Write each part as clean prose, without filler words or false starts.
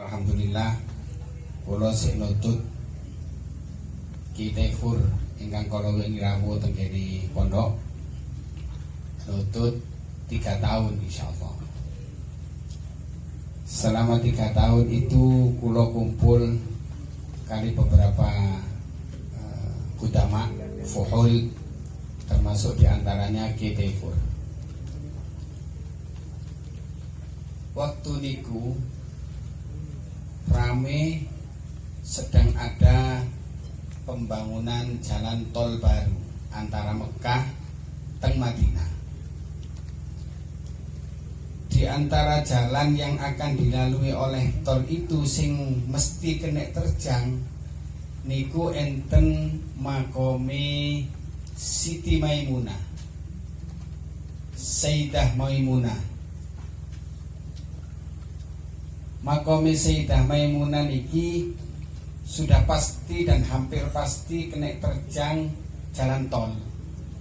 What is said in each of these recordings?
Alhamdulillah kula sik nutut Ki Tefur ingkang kala ngrawuh teng kene pondok nutut 3 tahun insyaallah. Selama 3 tahun itu kula kumpul kali beberapa ulama fuhul, termasuk diantaranya Ki Tefur. Waktu niku rame sedang ada pembangunan jalan tol baru antara Mekah dan Madinah. Di antara jalan yang akan dilalui oleh tol itu sing mesti kena terjang niku enten makome Siti Maimunah, Sayyidah Maimunah. Makome Sayyidah Maimunah niki sudah pasti dan hampir pasti kena terjang jalan tol.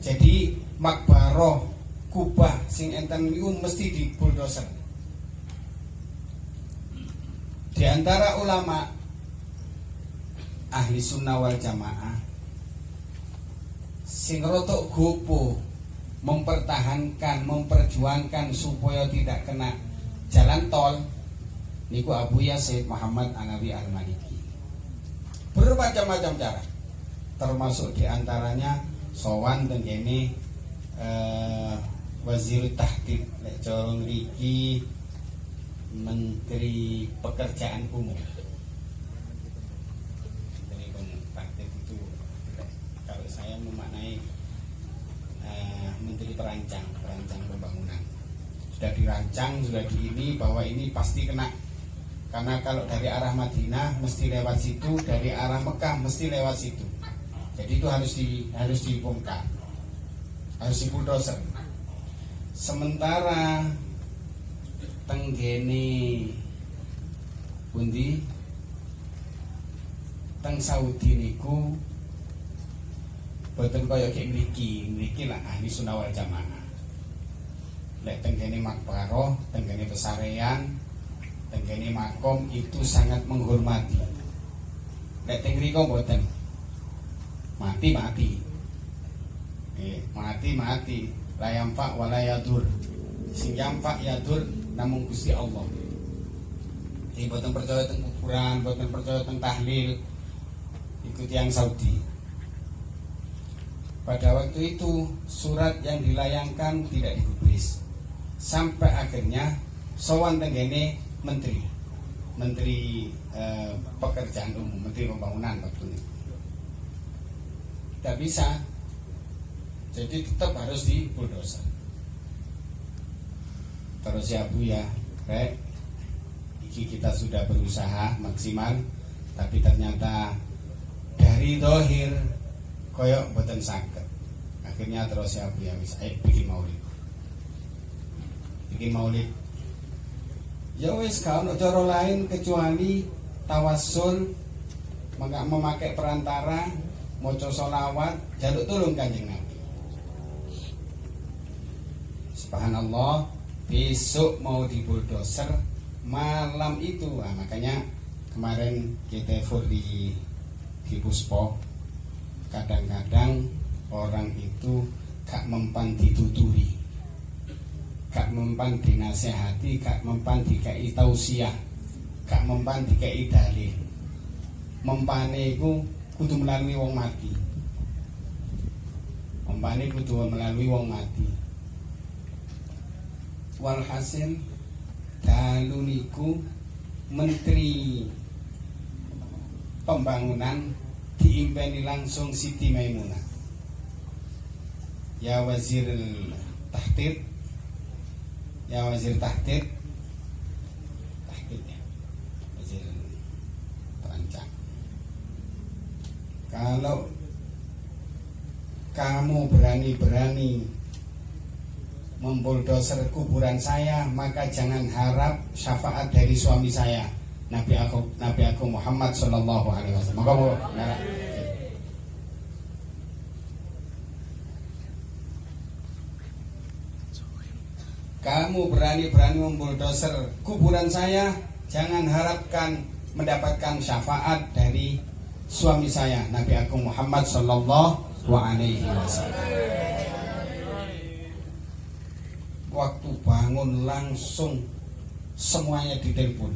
Jadi makbaroh Kubah sing enten niku mesti di bulldozer. Di antara ulama ahli sunnah wal jamaah sing rotok gopo mempertahankan, memperjuangkan supaya tidak kena jalan tol niku Abuya Sayyid Muhammad Alawi Al-Maliki. Bermacam-macam cara, termasuk diantaranya sowan teng kene Wazir Tahdid nek cara mriki Menteri Pekerjaan Umum. Menteri Tahdid itu kalau saya memaknai Menteri Perancang Pembangunan. Sudah dirancang, sudah ini bahwa ini pasti kena. Karena kalau dari arah Madinah mesti lewat situ, dari arah Mekah mesti lewat situ. Jadi itu harus dibongkar, harus dibulldozer. Sementara tenggene pundi teng Saudi niku boten kaya kek mriki lah ahli sunnah wal jamaah. Lek tenggene makbaroh, tenggene pesarean, tenggene makom itu sangat menghormati. Lek teng mriko mboten. Mati. Mati. La yamfa wa la yadur. Sing yamfa yadur namung Gusti Allah. Iki mboten percaya teng kuburan, mboten percaya teng tahlil. Ikuti yang Saudi. Pada waktu itu surat yang dilayangkan tidak digubris. Sampai akhirnya sowan tenggene Menteri Pekerjaan Umum, Menteri Pembangunan waktu itu. Tidak bisa, jadi tetap harus di bulldozer. Terus ya Bu ya, iki kita sudah berusaha maksimal, tapi ternyata dari dohir koyok boten saged. Akhirnya terus ya Bu ya wis bikin maulid. Ya wis gak ono cara lain kecuali tawassul, memakai perantara, maca sholawat, jaluk tulung Kanjeng Nabi. Subhanallah, besok mau di bulldozer malam itu. Nah, makanya kemarin kita di Puspo, kadang-kadang orang itu gak mempan dituturi, gak mempan dinasehati, gak mempan dikai tausiah, gak mempan dikai dalil. Mempane iku kudu melalui wong mati. Mempane kudu melalui wong mati. Walhasil dalu niku Menteri Pembangunan diimpeni langsung Siti Maimunah. Ya Wazir Tahdid, ya Wazir Tahdid ya, Wazir Perancang. Kalau kamu berani-berani membulldozer kuburan saya, maka jangan harap syafaat dari suami saya, Nabi aku Muhammad sallallahu alaihi wasallam. Kamu berani-berani membulldozer kuburan saya, jangan harapkan mendapatkan syafaat dari suami saya Nabi Agung Muhammad Sallallahu Alaihi Wasallam. Waktu bangun langsung semuanya ditelepon.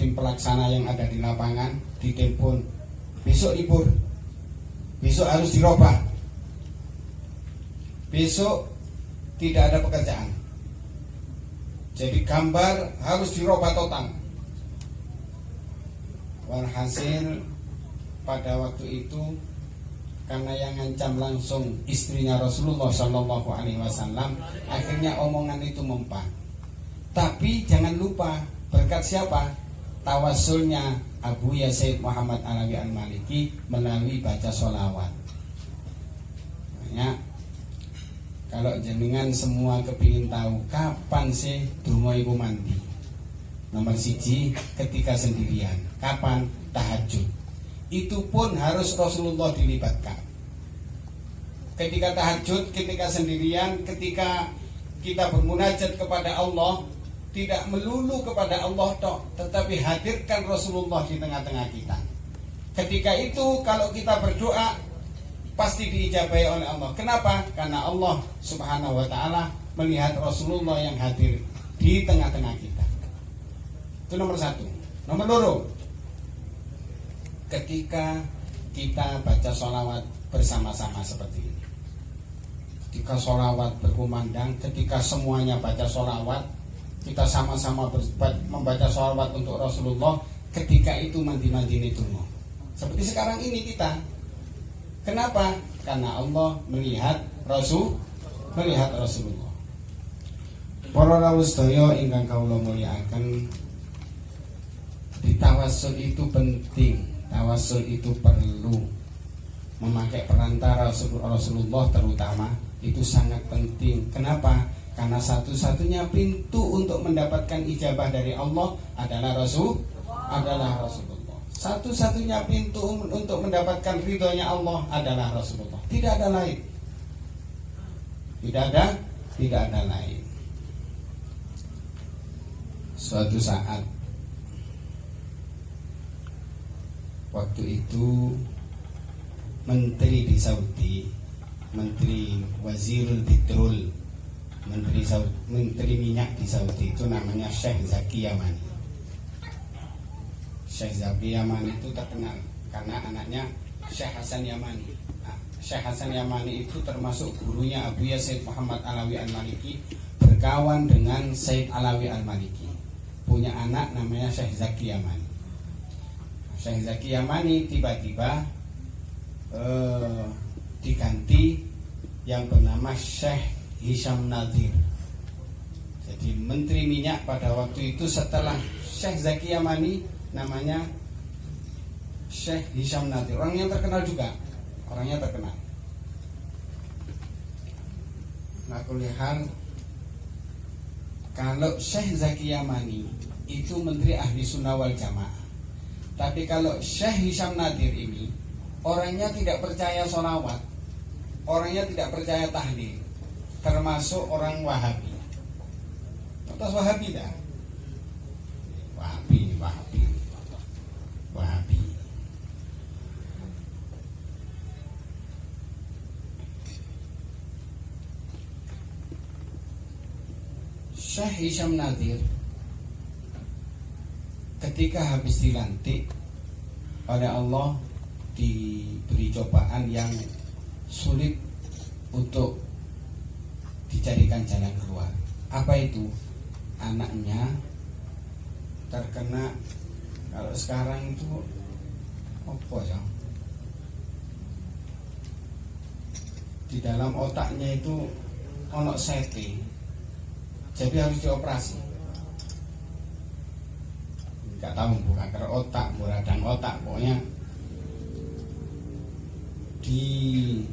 Tim pelaksana yang ada di lapangan ditelepon, besok libur, besok harus dirubah, besok tidak ada pekerjaan. Jadi gambar harus dirubah total. Walhasil pada waktu itu karena yang ngancam langsung istrinya Rasulullah Shallallahu Alaihi Wasallam, akhirnya omongan itu mempan. Tapi jangan lupa berkat siapa? Tawasulnya Abu Yazid Muhammad Alawi Al-Maliki melalui baca sholawat. Makanya kalau jenengan semua kepingin tahu kapan sih donga iku mandi, nomor siji ketika sendirian. Kapan? Tahajud. Itu pun harus Rasulullah dilibatkan. Ketika tahajud, ketika sendirian, ketika kita bermunajat kepada Allah, tidak melulu kepada Allah tok, tetapi hadirkan Rasulullah di tengah-tengah kita. Ketika itu kalau kita berdoa pasti diijabahi oleh Allah. Kenapa? Karena Allah Subhanahu wa taala melihat Rasulullah yang hadir di tengah-tengah kita. Itu nomor satu. Nomor dua, ketika kita baca sholawat bersama-sama seperti ini, ketika sholawat berkumandang, ketika semuanya baca sholawat, kita sama-sama membaca sholawat untuk Rasulullah. Ketika itu mandi-mandi itu, seperti sekarang ini kita. Kenapa? Karena Allah melihat Rasulullah. Para rawuh sedaya ingkang kawula mulyakaken, ditawassul itu penting. Tawasul itu perlu, memakai perantara Rasulullah terutama itu sangat penting. Kenapa? Karena satu-satunya pintu untuk mendapatkan ijabah dari Allah adalah Rasulullah. Satu-satunya pintu untuk mendapatkan ridhonya Allah adalah Rasulullah. Tidak ada lain. Tidak ada lain. Suatu saat, waktu itu menteri di Saudi, menteri Wazirul Petrol, menteri minyak di Saudi itu namanya Syekh Zaki Yamani. Syekh Zaki Yamani itu terkenal karena anaknya Syekh Hasan Yamani. Nah, Syekh Hasan Yamani itu termasuk gurunya Abu Yazid Muhammad Alawi Al-Maliki, berkawan dengan Said Alawi Al-Maliki, punya anak namanya Syekh Zaki Yamani. Syekh Zaki Yamani tiba-tiba diganti yang bernama Syekh Hisham Nadir. Jadi menteri minyak pada waktu itu setelah Syekh Zaki Yamani namanya Syekh Hisham Nadir. Orangnya terkenal juga, orangnya terkenal. Nah, kulihat kalau Syekh Zaki Yamani itu menteri ahli sunnah wal jamaah. Tapi kalau Syekh Hisham Nadir ini orangnya tidak percaya sholawat, orangnya tidak percaya tahlil, termasuk orang Wahabi. Atas Wahabi dah. Wahabi. Syekh Hisham Nadir ketika habis dilantik oleh Allah diberi cobaan yang sulit untuk dicarikan jalan keluar. Apa itu? Anaknya terkena, kalau sekarang itu apa ya, di dalam otaknya itu ono sete, jadi harus dioperasi. Gak tahu bukan ke otak, radang otak, pokoknya di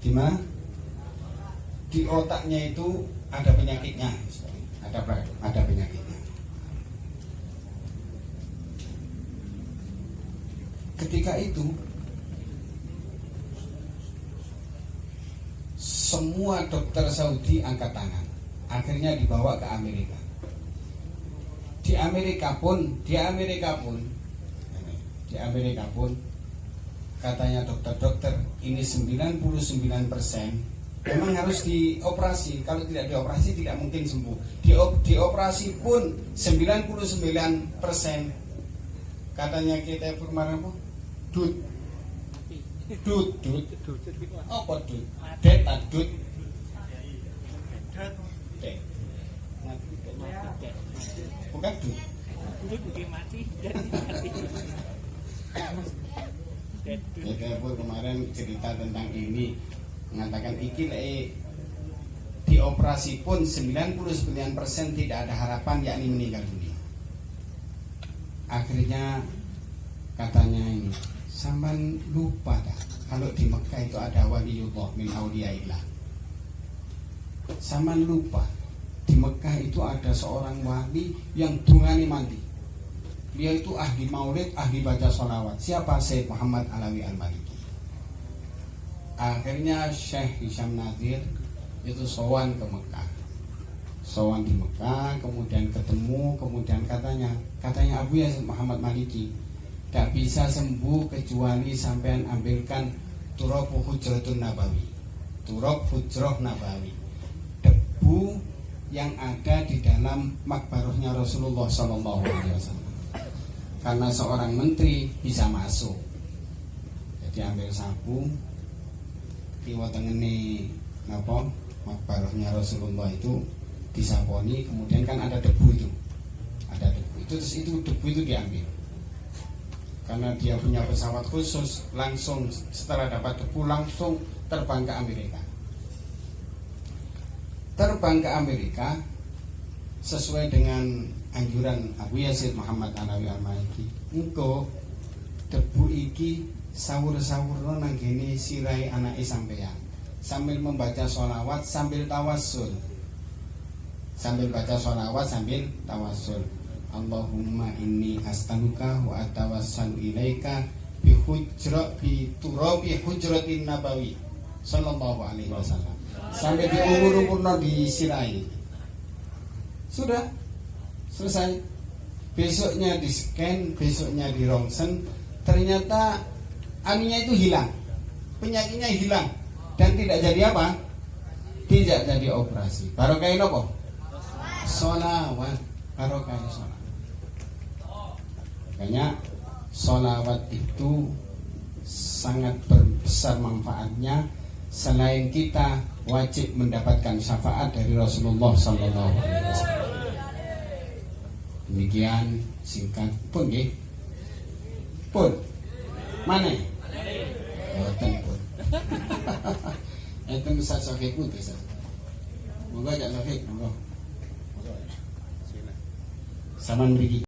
mana? Di otaknya itu ada penyakitnya, ada penyakitnya. Ketika itu semua dokter Saudi angkat tangan, akhirnya dibawa ke Amerika. Di Amerika pun katanya dokter-dokter ini 99% memang harus dioperasi. Kalau tidak dioperasi tidak mungkin sembuh. Dioperasi pun 99% katanya kita kemarin apa? Dut. Apa dut? Det. Bukan dut. Kita pun kemarin cerita tentang ini, mengatakan iki dioperasi pun 99% tidak ada harapan, yakni meninggal dunia. Akhirnya katanya ini, sampean lupa dah kalau di Mekah itu ada waliullah min auliyaillah. Sampean lupa di Mekah itu ada seorang wali yang dungane mati. Dia itu ahli maulid, ahli baca sholawat. Siapa? Syekh Muhammad Alawi Al-Maliki. Akhirnya Syekh Hisham Nadir itu sowan ke Mekah. Sowan di Mekah, kemudian ketemu, kemudian katanya Abu Yazid Muhammad Maliki, tak bisa sembuh kecuali sampean ambilkan turab hujratun nabawi. Turab hujrah nabawi. Debu yang ada di dalam makbarohnya Rasulullah SAW. Karena seorang menteri bisa masuk, jadi ambil sapu kiwa tengene napa makbarohnya Rasulullah itu disaponi, kemudian kan ada debu itu, terus itu debu itu diambil. Karena dia punya pesawat khusus, langsung setelah dapat debu langsung terbang ke Amerika. Sesuai dengan anjuran Abu Yazid Muhammad Alawi Al-Maliki, engko debu iki sawur-sawurno nang gene sirai anake sampeyan sambil membaca sholawat sambil tawassul. Allahumma inni astanuka wa atawassalu ilaika bi turabi hujratin nabawi sallallahu alaihi wasallam. Sampai diumur-umurno di sirai. Sudah selesai. Besoknya di scan, besoknya di rongsen, ternyata anunya itu hilang, penyakitnya hilang, dan tidak jadi apa? Tidak jadi operasi. Barokah apa? Sholawat. Barokah sholawat. Makanya sholawat itu sangat besar manfaatnya. Selain kita wajib mendapatkan syafaat dari Rasulullah SAW. Demikian singkat pun nggih. Pun mana? Boten pun. Itu Ustaz Sofiq pun bisa. Moga jak Sofiq, moga. Saman mriki.